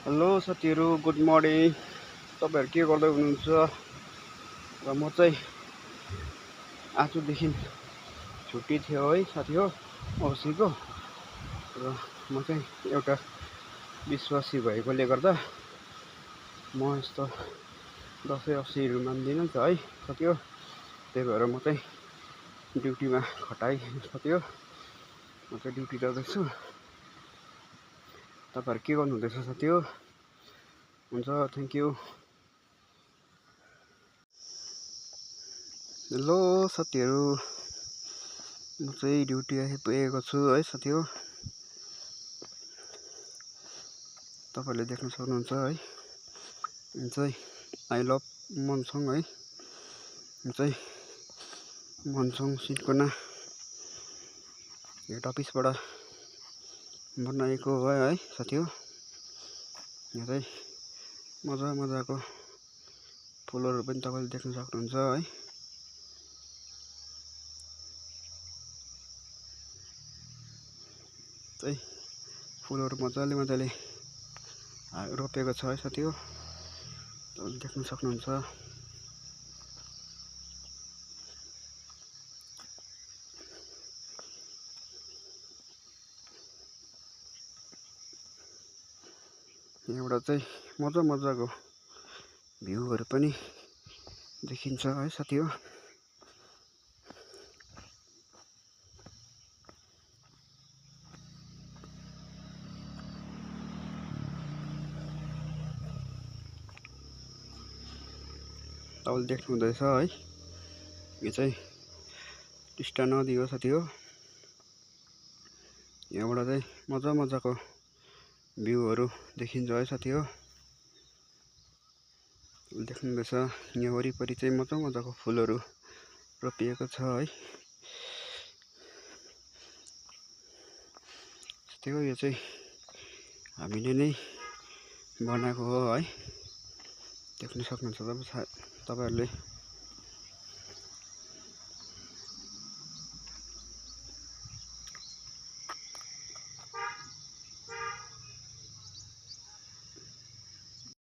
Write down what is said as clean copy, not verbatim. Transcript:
Hello साथीहरू, good morning. तपाईँहरू के गर्दै हुनुहुन्छ? र म चाहिँ आजदेखि छुट्टी थियो है साथी हो, औँसीको। र म चाहिँ एउटा विश्वासी भएकोले गर्दा म यस्तो दसैँ औँसीहरू मान्दिनँ नि त है साथी हो। त्यही भएर म चाहिँ ड्युटीमा खटाइ साथी हो। म चाहिँ ड्युटी जाँदैछु। तपाईँहरू के गर्नुहुँदैछ साथी हो? हुन्छ, थ्याङ्क यू। हेलो साथीहरू, म चाहिँ ड्युटी आइपुगेको छु है साथी हो। तपाईँहरूले देख्न सक्नुहुन्छ है, यो चाहिँ आई लभ मनसङ है। यो चाहिँ मनसङ सिन्कोना हेड अफिसबाट बनाएको हो है साथी हो। यहाँ चाहिँ मजाको फुलहरू पनि तपाईँले देख्न सक्नुहुन्छ है। चाहिँ फुलहरू मजाले रोपेको छ है साथी हो, तपाईँले देख्न सक्नुहुन्छ। यहाँबाट चाहिँ मजाको भ्यूहरू पनि देखिन्छ है साथी हो। तपाईँले देख्नुहुँदैछ है, यो चाहिँ टिस्टा नदी हो साथी हो। यहाँबाट चाहिँ मजाको भ्यूहरू देखिन्छ है साथी हो। देख्नुहुँदैछ यहाँ वरिपरि चाहिँ मजाको फुलहरू रोपिएको छ है साथी हो। यो चाहिँ हामीले नै बनाएको हो है, देख्न सक्नुहुन्छ तपाईँहरूले।